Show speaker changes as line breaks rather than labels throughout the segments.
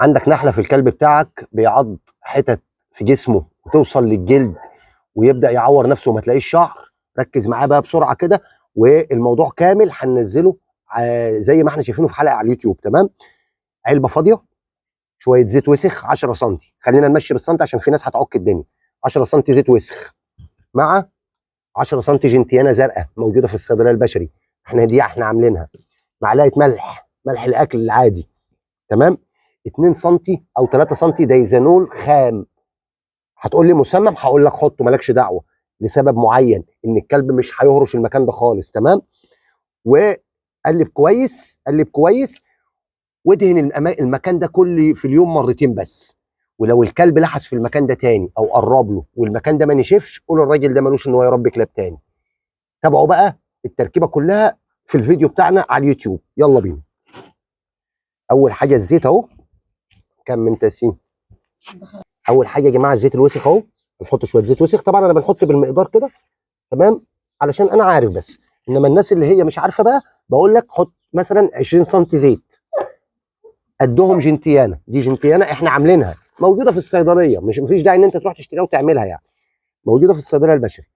عندك نحله في الكلب بتاعك بيعض حتت في جسمه وتوصل للجلد ويبدا يعور نفسه وما تلاقيش شعر، ركز معاه بقى بسرعه كده، والموضوع كامل هننزله زي ما احنا شايفينه في حلقه على اليوتيوب. تمام. علبه فاضيه، شويه زيت وسخ 10 سم، خلينا نمشي بالسنتي عشان في ناس هتعك الدنيا. 10 سم زيت وسخ مع 10 سم جنتيانه زرقاء موجوده في الصيدليه البشري، احنا عاملينها. معلقه ملح الاكل العادي. تمام. 2 سم او 3 سم دايزانول خام. هتقول لي مسمم، هقول لك حطه مالكش دعوه، لسبب معين ان الكلب مش هيهرش المكان ده خالص. تمام. وقلب كويس، قلب كويس، وادهن المكان ده كل في اليوم مرتين بس. ولو الكلب لحس في المكان ده تاني او قرب له والمكان ده ما نشفش، قول الراجل ده ملوش ان هو يربي كلاب تاني. تابعوا بقى التركيبه كلها في الفيديو بتاعنا على اليوتيوب. يلا بينا. اول حاجه الزيت اهو. كام من تسين؟ اول حاجه يا جماعه الزيت الوسخ اهو. بنحط شويه زيت وسخ، طبعا انا بنحط بالمقدار كده. تمام. علشان انا عارف بس، انما الناس اللي هي مش عارفه بقى بقول لك حط مثلا 20 سم زيت. قدهم جنتيانا، دي جنتيانا احنا عاملينها، موجوده في الصيدليه، مش مفيش داعي ان انت تروح تشتريها وتعملها يعني. موجوده في الصيدليه البشري،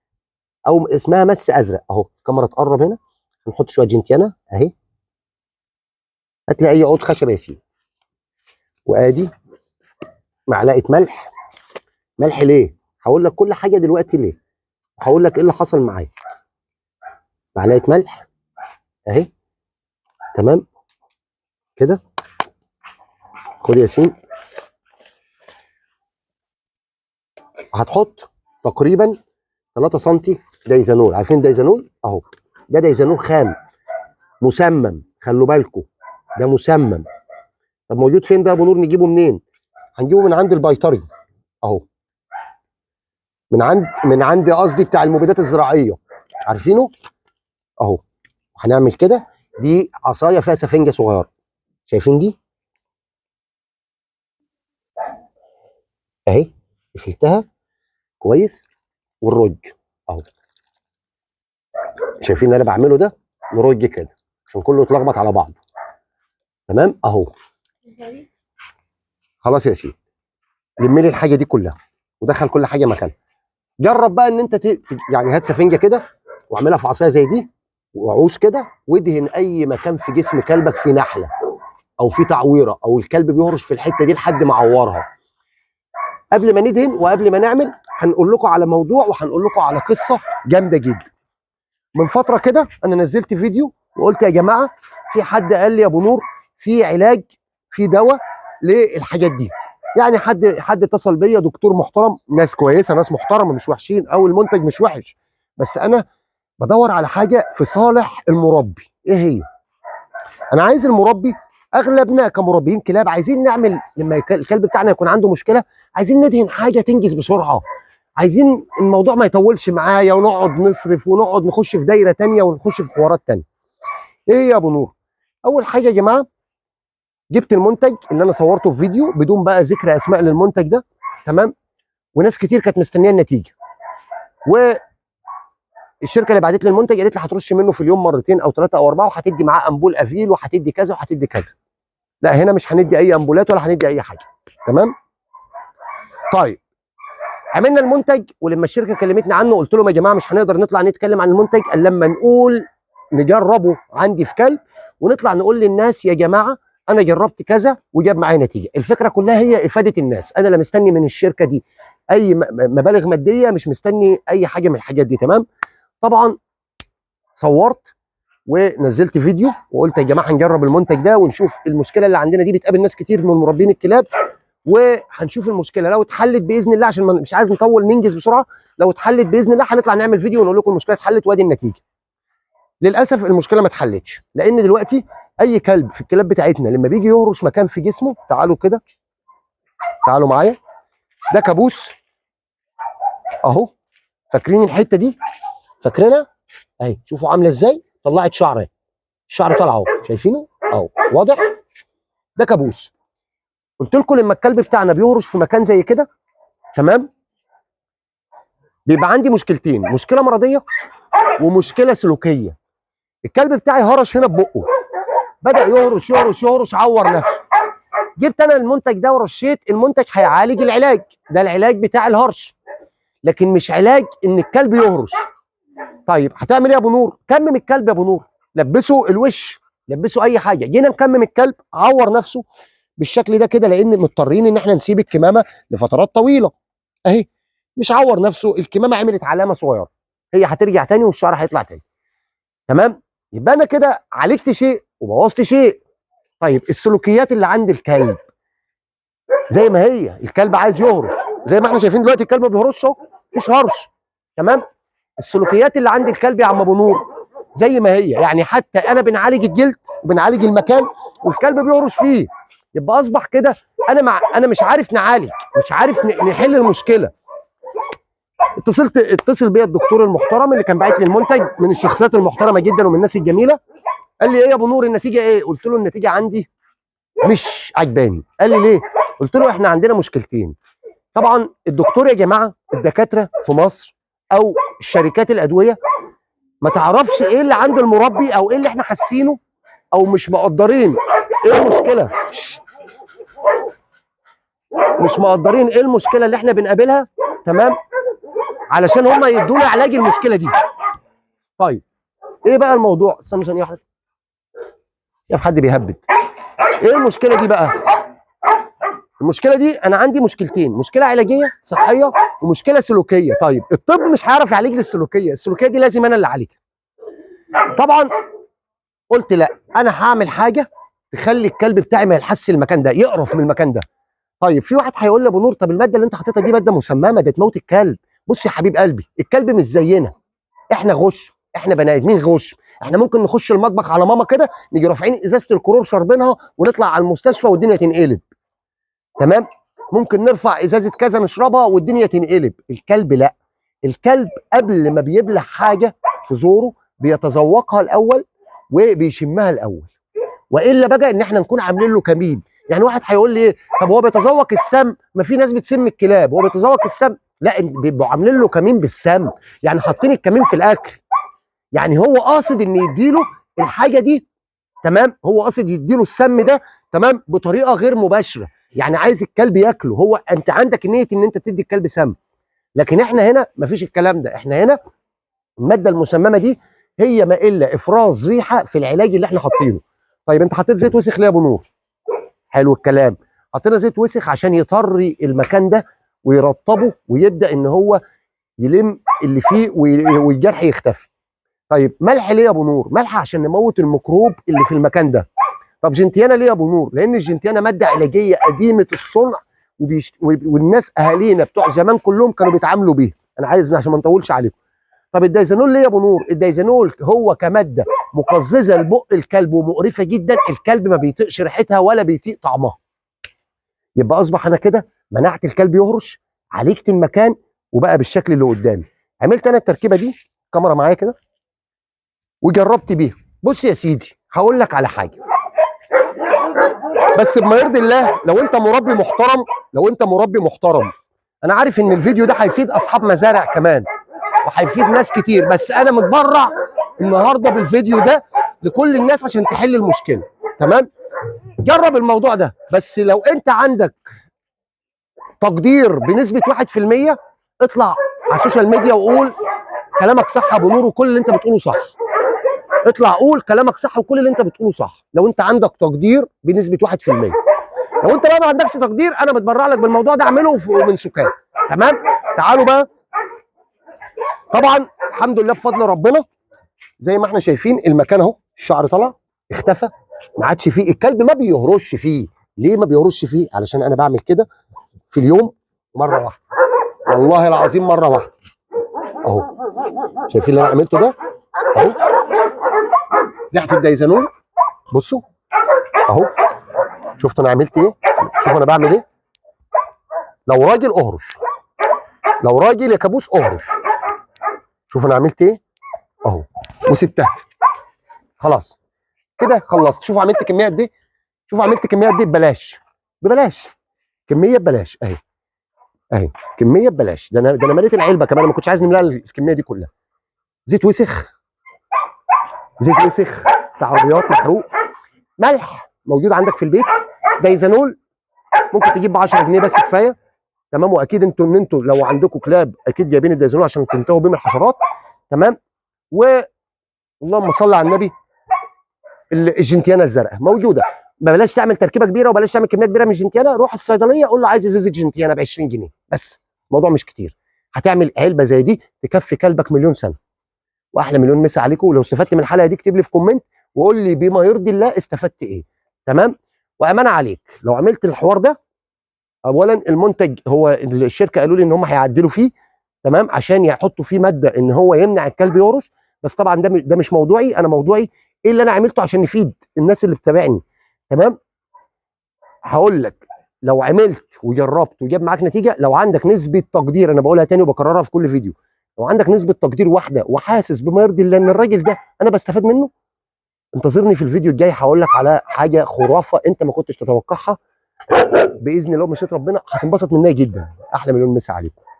او اسمها مس ازرق اهو. الكاميرا تقرب هنا. هنحط شويه جنتيانا اهي. هتلاقي اي عود خشب يا سيدي. وادي معلقه ملح. ملح ليه؟ هقول لك كل حاجه دلوقتي ليه، هقول لك ايه اللي حصل معايا. معلقه ملح اهي. تمام كده. خد يا ياسين. هتحط تقريبا 3 سم دايزانول. عارفين دايزانول اهو؟ ده دايزانول خام مسمم، خلوا بالكم ده مسمم. طب موجود فين ده يا ابو نور؟ نجيبه منين؟ هنجيبه من عند البيطري اهو. من عند قصدي بتاع المبيدات الزراعيه، عارفينه اهو. هنعمل كده. دي عصايه فيها سفنجه صغيره، شايفين دي اهي. قفلتها كويس. والرج اهو. شايفين اللي انا بعمله ده؟ نرج كده عشان كله يتلخبط على بعضه. تمام اهو. خلاص يا سيدي. لم لي الحاجه دي كلها ودخل كل حاجه مكانها. جرب بقى ان انت يعني هات سفنجه كده واعملها في عصايه زي دي وعوز كده، وادهن اي مكان في جسم كلبك فيه نحله او فيه تعويره او الكلب بيهرش في الحته دي لحد ما عورها. قبل ما ندهن وقبل ما نعمل هنقول لكم على موضوع وهنقول لكم على قصه جامده جدا. من فتره كده انا نزلت فيديو وقلت يا جماعه في حد قال لي يا ابو نور في علاج، في دواء للحاجات دي. يعني حد اتصل بيا، دكتور محترم، ناس كويسه، ناس محترمه مش وحشين، او المنتج مش وحش، بس انا بدور على حاجه في صالح المربي. ايه هي؟ انا عايز المربي، اغلبنا كمربيين كلاب عايزين نعمل لما الكلب بتاعنا يكون عنده مشكله، عايزين ندهن حاجه تنجز بسرعه، عايزين الموضوع ما يطولش معايا ونقعد نصرف ونقعد نخش في دايره تانيه ونخش في حوارات تانيه. ايه هي يا ابو نور؟ اول حاجه يا جماعه، جبت المنتج اللي انا صورته في فيديو بدون بقى ذكر اسماء للمنتج ده. تمام. وناس كتير كانت مستنيه النتيجه، والشركه اللي بعتت لي المنتج قالت لي هترش منه في اليوم مرتين او ثلاثه او اربعه، وهتدي معاه امبول افيل وهتدي كذا وهتدي كذا. لا هنا مش هندي اي امبولات ولا هندي اي حاجه. تمام. طيب عملنا المنتج، ولما الشركه كلمتني عنه قلت لهم يا جماعه مش هنقدر نطلع نتكلم عن المنتج الا لما نقول نجربه عندي في كلب، ونطلع نقول للناس يا جماعه انا جربت كذا وجاب معايا نتيجه. الفكره كلها هي افاده الناس، انا لا مستني من الشركه دي اي مبالغ ماديه، مش مستني اي حاجه من الحاجات دي. تمام. طبعا صورت ونزلت فيديو وقلت يا جماعه هنجرب المنتج ده ونشوف المشكله اللي عندنا دي بتقابل ناس كتير من مربين الكلاب، وهنشوف المشكله لو اتحلت باذن الله، عشان مش عايز نطول ننجز بسرعه. لو اتحلت باذن الله هنطلع نعمل فيديو ونقول لكم المشكله اتحلت وادي النتيجه. للاسف المشكله ما اتحلتش، لان دلوقتي اي كلب في الكلاب بتاعتنا لما بيجي يهرش مكان في جسمه، تعالوا كده، تعالوا معايا، ده كابوس اهو. فاكرين الحته دي؟ فاكرينها اهي؟ شوفوا عامله ازاي، طلعت شعر اهي، الشعر طالع اهو، شايفينه اهو؟ واضح؟ ده كابوس. قلت لكم لما الكلب بتاعنا بيهرش في مكان زي كده، تمام، بيبقى عندي مشكلتين، مشكله مرضيه ومشكله سلوكيه. الكلب بتاعي هرش هنا ببقه، بدا يهرش يهرش يهرش، عور نفسه. جبت انا المنتج ده ورشيت، المنتج هيعالج العلاج ده، العلاج بتاع الهرش، لكن مش علاج ان الكلب يهرش. طيب هتعمل ايه يا ابو نور؟ كمم الكلب يا ابو نور، لبسه الوش، لبسه اي حاجه. جينا نكمم الكلب، عور نفسه بالشكل ده كده، لان مضطرين ان احنا نسيب الكمامه لفترات طويله اهي. مش عور نفسه، الكمامه عملت علامه صغيره، هي هترجع تاني والشعر هيطلع تاني. تمام؟ يبقى انا كده عالجت شيء وبوظت شيء. طيب السلوكيات اللي عند الكلب زي ما هي، الكلب عايز يهرش زي ما احنا شايفين دلوقتي، الكلب ما بيهرش اهو، مفيش هرش. تمام؟ السلوكيات اللي عند الكلب يا عم ابو نور زي ما هي، يعني حتى انا بنعالج الجلد وبنعالج المكان والكلب بيهرش فيه. يبقى اصبح كده انا مش عارف نعالج، مش عارف نحل المشكله. اتصل بيا الدكتور المحترم اللي كان باعت لي المنتج، من الشخصيات المحترمه جدا ومن الناس الجميله. قال لي ايه يا ابو نور النتيجه ايه؟ قلت له النتيجه عندي مش عجباني. قال لي ليه؟ قلت له احنا عندنا مشكلتين. طبعا الدكتور يا جماعه، الدكاتره في مصر او شركات الادويه ما تعرفش ايه اللي عند المربي او ايه اللي احنا حاسينه، او مش مقدرين ايه المشكله، مش مقدرين ايه المشكله اللي احنا بنقابلها. تمام؟ علشان هم يدونا علاج المشكله دي. طيب ايه بقى الموضوع؟ استنى ثانيه واحده، يا حد بيهبد. ايه المشكله دي بقى؟ المشكله دي انا عندي مشكلتين، مشكله علاجيه صحيه ومشكله سلوكيه. طيب الطب مش هيعرف يعالج لي السلوكيه، السلوكيه دي لازم انا اللي اعالجها. طبعا قلت لا، انا هعمل حاجه تخلي الكلب بتاعي ما يلحسش المكان ده، يقرف من المكان ده. طيب في واحد هيقول لي ابو نور، طب الماده اللي انت حاططها دي ماده مسممه، ده تموت الكلب. بص يا حبيب قلبي، الكلب مش زينا، احنا غش، احنا بني ادمين غش. احنا ممكن نخش المطبخ على ماما كده، نيجي رافعين ازازه الكلور شاربينها ونطلع على المستشفى والدنيا تنقلب. تمام؟ ممكن نرفع ازازه كذا نشربها والدنيا تنقلب. الكلب لا، الكلب قبل ما بيبلع حاجه في زوره بيتذوقها الاول وبيشمها الاول، والا بقى ان احنا نكون عاملين له كمين. يعني واحد هيقول لي ايه، طب هو بيتذوق السم؟ ما في ناس بتسم الكلاب، هو بيتذوق السم؟ لا، بيبقوا عاملين له كمين بالسم، يعني حاطين الكمين في الاكل. يعني هو قاصد ان يديله الحاجه دي. تمام؟ هو قاصد يديله السم ده، تمام، بطريقه غير مباشره، يعني عايز الكلب ياكله. هو انت عندك نيه ان انت تدي الكلب سم، لكن احنا هنا مفيش الكلام ده. احنا هنا الماده المسممه دي هي ما الا افراز ريحه في العلاج اللي احنا حاطينه. طيب انت حطيت زيت وسخ ليه يا ابو نور؟ حلو الكلام، حطينا زيت وسخ عشان يطري المكان ده ويرطبه ويبدا ان هو يلم اللي فيه والجرح يختفي. طيب ملح ليه يا ابو نور؟ ملح عشان نموت الميكروب اللي في المكان ده. طب جنتيانا ليه يا ابو نور؟ لان الجنتيانا ماده علاجيه قديمه الصنع، والناس اهالينا بتوع زمان كلهم كانوا بيتعاملوا بيها. انا عايز عشان ما نطولش عليكم. طب الدايزانول ليه يا ابو نور؟ الدايزانول هو كماده مقززه لبق الكلب ومقرفه جدا، الكلب ما بيطيقش ريحتها ولا بيطيق طعمها. يبقى اصبح انا كده منعت الكلب يهرش، عالجت المكان وبقى بالشكل اللي قدامي. عملت انا التركيبه دي، كاميرا معايا كده، وجربت بيها. بص يا سيدي هقول لك على حاجه، بس بما يرضي الله، لو انت مربي محترم، لو انت مربي محترم، انا عارف ان الفيديو ده هيفيد اصحاب مزارع كمان وهيفيد ناس كتير، بس انا متبرع النهارده بالفيديو ده لكل الناس عشان تحل المشكله. تمام؟ جرب الموضوع ده، بس لو انت عندك تقدير بنسبه 1%، اطلع على السوشيال ميديا وقول كلامك صح يا ابو نور وكل اللي انت بتقوله صح. اطلع قول كلامك صح وكل اللي انت بتقوله صح، لو انت عندك تقدير بنسبه 1%. لو انت بقى ما عندكش تقدير، انا بتبرع لك بالموضوع ده، اعمله ومن سكات. تمام؟ تعالوا بقى. طبعا الحمد لله بفضل ربنا، زي ما احنا شايفين المكان اهو، الشعر طلع اختفى، ما عادش فيه، الكلب ما بيهرش فيه. ليه ما بيهرش فيه؟ علشان انا بعمل كده في اليوم مره واحده، والله العظيم مره واحده اهو. شايفين اللي انا عملته ده اهو؟ ريحه الدايزانول، بصوا اهو. شفت انا عملت ايه؟ شوف انا بعمل ايه. لو راجل اهرش، لو راجل يا كابوس اهرش. شوف انا عملت ايه اهو، وسبتها خلاص كده، خلصت. شوف عملت كميه قد ايه، شوف عملت كميه قد ايه ببلاش، ببلاش، كميه ببلاش اهي، اهي كميه ببلاش. ده انا مليت العلبه كمان، ما كنتش عايز نملاها الكميه دي كلها. زيت وسخ، زيت وسخ بتاع عربيات محروق، ملح موجود عندك في البيت، دايزانول ممكن تجيب ب 10 جنيه بس كفايه. تمام. واكيد انتوا لو عندكم كلاب اكيد جايبين الدايزنون عشان تنتهوا بيه من الحشرات. تمام. اللهم صل على النبي، الجنتيانا الزرقاء موجوده. بلاش تعمل تركيبه كبيره وبلاش تعمل كميه كبيره من الجنتيانا. روح الصيدليه قول له عايز ازازه جنتيانا ب 20 جنيه بس، الموضوع مش كتير. هتعمل علبه زي دي تكفي كلبك مليون سنه. واحلى مليون مسا عليكم. ولو استفدت من الحلقه دي اكتب لي في كومنت وقول لي بما يرضي الله استفدت ايه. تمام. وامانه عليك لو عملت الحوار ده، اولا المنتج هو الشركه قالوا لي ان هم هيعدلوا فيه. تمام. عشان يحطوا فيه ماده ان هو يمنع الكلب يهرش. بس طبعا ده مش موضوعي. انا موضوعي ايه اللي انا عملته عشان يفيد الناس اللي بتتابعني. تمام. هقول لك لو عملت وجربت وجاب معاك نتيجه، لو عندك نسبه تقدير، انا بقولها تاني وبكررها في كل فيديو، لو عندك نسبه تقدير واحده وحاسس بما يرضي الله ان الراجل ده انا بستفاد منه، انتظرني في الفيديو الجاي. هقول لك على حاجه خرافه انت ما كنتش تتوقعها باذن الله ومشيئه ربنا، هتنبسط منها جدا. احلى مليون مسا عليكم.